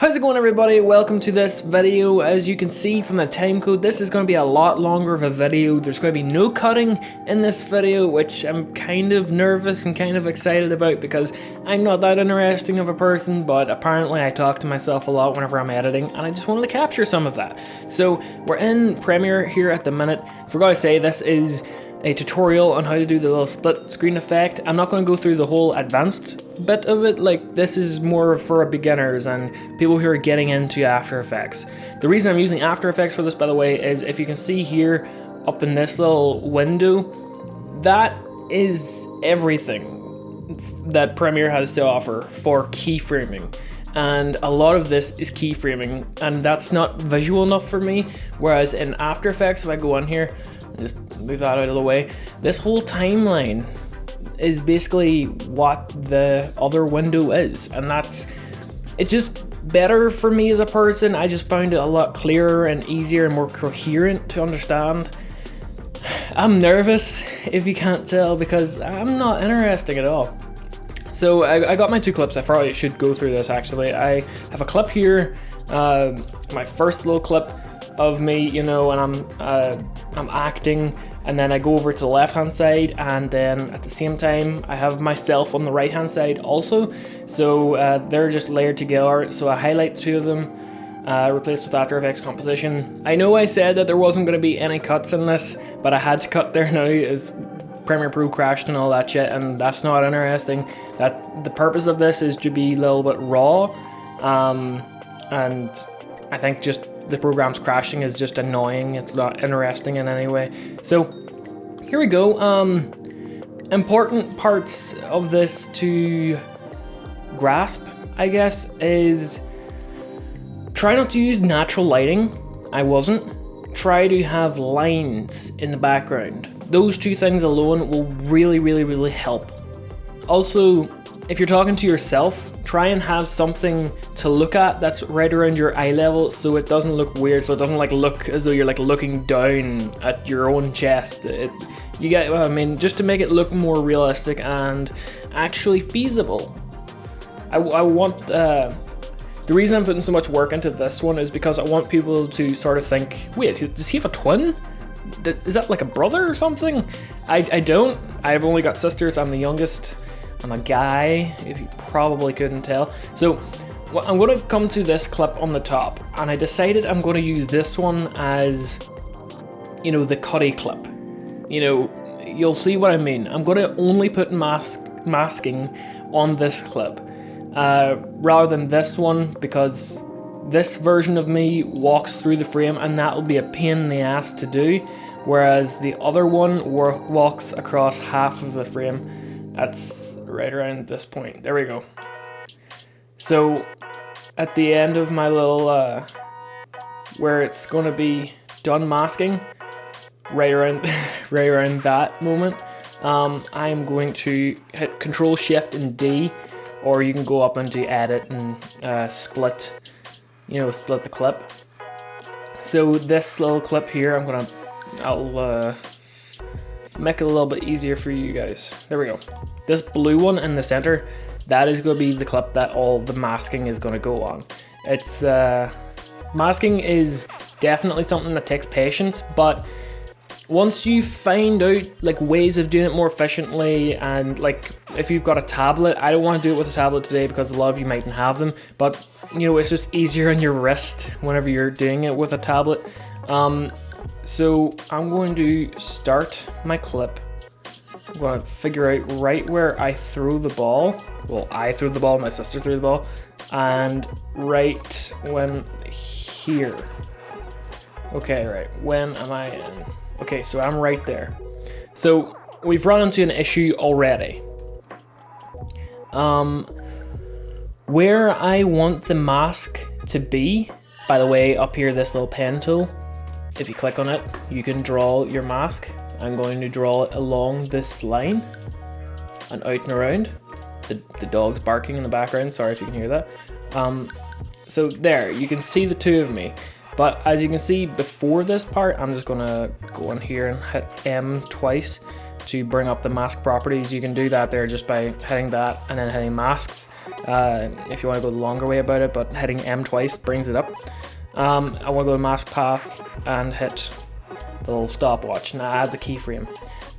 How's it going, everybody? Welcome to this video. As you can see from the timecode, this is going to be a lot longer of a video. There's going to be no cutting in this video, which I'm kind of nervous and kind of excited about because I'm not that interesting of a person, but apparently I talk to myself a lot whenever I'm editing, and I just wanted to capture some of that. So we're in Premiere here at the minute. Forgot to say, this is a tutorial on how to do the little split screen effect. I'm not going to go through the whole advanced bit of it. Like, this is more for beginners and people who are getting into After Effects. The reason I'm using After Effects for this, by the way, is if you can see here up in this little window, that is everything that Premiere has to offer for keyframing. And a lot of this is keyframing, and that's not visual enough for me. Whereas in After Effects, if I go on here, just move that out of the way, this whole timeline is basically what the other window is, and it's just better for me as a person. I just found it a lot clearer and easier and more coherent to understand. I'm nervous, if you can't tell, because I'm not interesting at all. So I got my two clips. I probably should go through this actually. I have a clip here, my first little clip of me, you know, and I'm acting, and then I go over to the left hand side, and then at the same time I have myself on the right hand side also. So they're just layered together. So I highlight the two of them, replaced with After Effects composition. I know I said that there wasn't going to be any cuts in this, but I had to cut there now as Premiere Pro crashed and all that shit, and that's not interesting. That the purpose of this is to be a little bit raw, and I think just the program's crashing is just annoying. It's not interesting in any way. So here we go. Important parts of this to grasp, I guess, is try not to use natural lighting. I wasn't. Try to have lines in the background. Those two things alone will really help. Also, if you're talking to yourself, try and have something to look at that's right around your eye level, so it doesn't look weird, so it doesn't like look as though you're like looking down at your own chest. You get what I mean, just to make it look more realistic and actually feasible. I want the reason I'm putting so much work into this one is because I want people to sort of think, wait, does he have a twin? Is that like a brother or something? I don't. I've only got sisters. I'm the youngest. I'm a guy, if you probably couldn't tell. So I'm going to come to this clip on the top, and I decided I'm going to use this one as, you know, the cutty clip. You know, you'll see what I mean. I'm going to only put masking on this clip rather than this one, because this version of me walks through the frame, and that will be a pain in the ass to do, whereas the other one walks across half of the frame. That's right around this point. There we go. So at the end of my little where it's going to be done masking, right around that moment, I'm going to hit Control Shift and D, or you can go up into Edit and split the clip. So this little clip here, I'll make it a little bit easier for you guys. There we go. This blue one in the center, that is going to be the clip that all the masking is going to go on. It's masking is definitely something that takes patience, but once you find out like ways of doing it more efficiently, and like if you've got a tablet, I don't want to do it with a tablet today because a lot of you mightn't have them, but you know, it's just easier on your wrist whenever you're doing it with a tablet. So I'm going to start my clip. I'm going to figure out right where I threw the ball. Well, I threw the ball, my sister threw the ball, and right when here. Okay, right, when am I in? Okay, so I'm right there. So we've run into an issue already. Where I want the mask to be, by the way, up here, this little pen tool, if you click on it, you can draw your mask. I'm going to draw it along this line and out and around. The dog's barking in the background, sorry if you can hear that. So there, you can see the two of me. But as you can see before this part, I'm just gonna go in here and hit M twice to bring up the mask properties, you can do that there just by hitting that and then hitting masks. If you want to go the longer way about it, but hitting M twice brings it up. I want to go to mask path and hit the little stopwatch, and that adds a keyframe.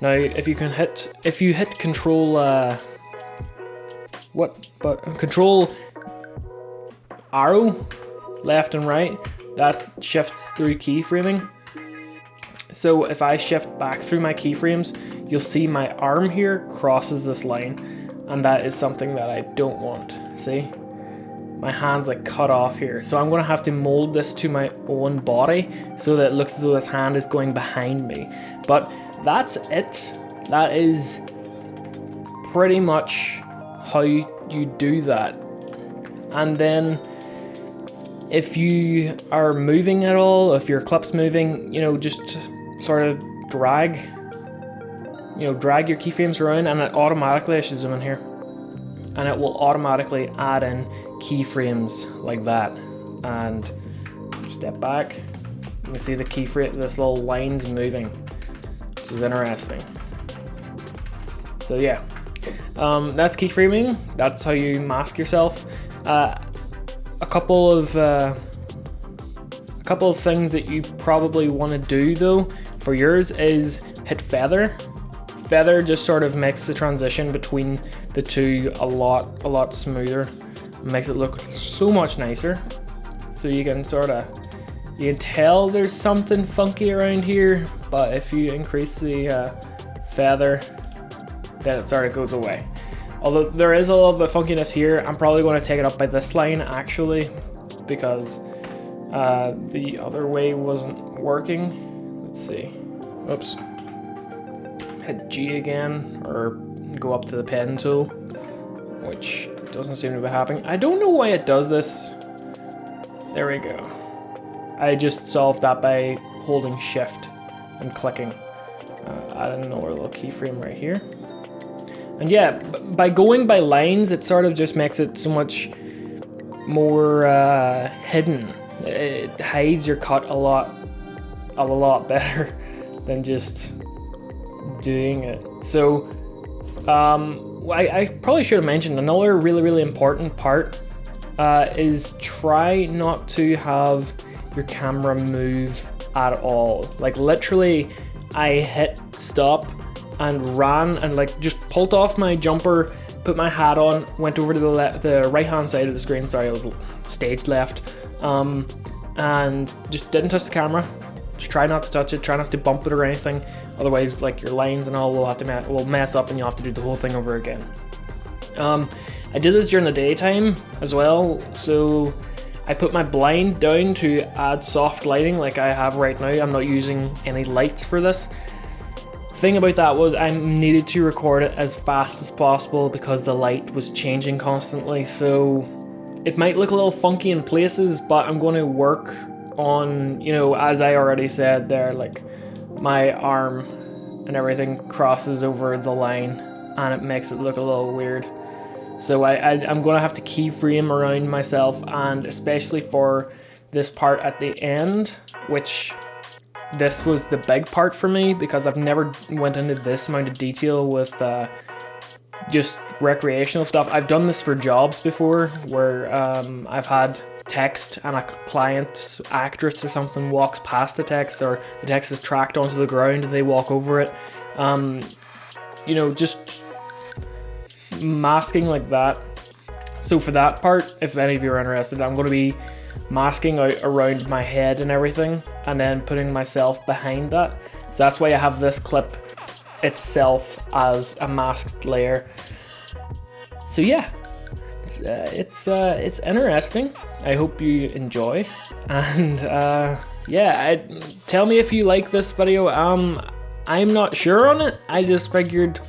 Now, if you hit Control Control arrow left and right, that shifts through keyframing. So if I shift back through my keyframes, you'll see my arm here crosses this line, and that is something that I don't want. See? My hand's like cut off here. So I'm gonna have to mold this to my own body so that it looks as though this hand is going behind me. But that's it. That is pretty much how you do that. And then if you are moving at all, if your clip's moving, you know, just sort of drag your keyframes around, and it automatically, I should zoom in here, and it will automatically add in keyframes like that. And step back, you can see the keyframe, this little line's moving, which is interesting. So yeah, that's keyframing. That's how you mask yourself. A couple of things that you probably want to do though for yours is hit feather. Feather just sort of makes the transition between the two a lot smoother. It makes it look so much nicer. So you can tell there's something funky around here, but if you increase the feather, then it sort of goes away. Although there is a little bit of funkiness here, I'm probably going to take it up by this line actually, because the other way wasn't working. Let's see. Oops. Hit G again, or go up to the pen tool, which doesn't seem to be happening. I don't know why it does this. There we go. I just solved that by holding shift and clicking. Add another little keyframe right here. And yeah, by going by lines, it sort of just makes it so much more hidden. It hides your cut a lot better than just doing it. So I probably should have mentioned another really important part is try not to have your camera move at all. Like literally, I hit stop and ran and like just pulled off my jumper, put my hat on, went over to the right hand side of the screen. Sorry, I was staged left, and just didn't touch the camera. Just try not to touch it, try not to bump it or anything. Otherwise, like your lines and all will mess up, and you'll have to do the whole thing over again. I did this during the daytime as well, so I put my blind down to add soft lighting like I have right now. I'm not using any lights for this. Thing about that was I needed to record it as fast as possible because the light was changing constantly, so it might look a little funky in places, but I'm going to work on, you know, as I already said there, like my arm and everything crosses over the line and it makes it look a little weird. So I'm going to have to keyframe around myself, and especially for this part at the end, which this was the big part for me because I've never went into this amount of detail with just recreational stuff. I've done this for jobs before where I've had text and a client, actress or something, walks past the text, or the text is tracked onto the ground and they walk over it. You know, just masking like that. So for that part, if any of you are interested, I'm going to be masking out around my head and everything, and then putting myself behind that. So that's why I have this clip itself as a masked layer. So yeah, it's interesting. I hope you enjoy, and yeah, tell me if you like this video. I'm not sure on it. I just figured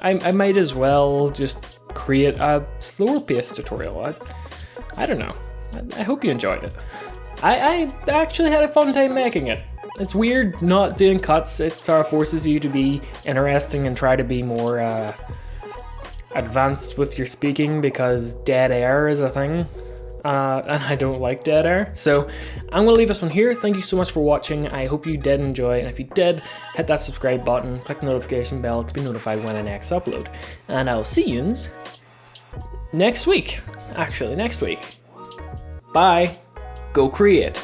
I might as well just create a slower paced tutorial. I don't know. I hope you enjoyed it. I actually had a fun time making it. It's weird not doing cuts. It sort of forces you to be interesting and try to be more advanced with your speaking because dead air is a thing. and I don't like dead air. So I'm gonna leave this one here. Thank you so much for watching. I hope you did enjoy, and if you did, hit that subscribe button, click the notification bell to be notified when I next upload. And I'll see you next week. Actually, next week. Bye. Go create.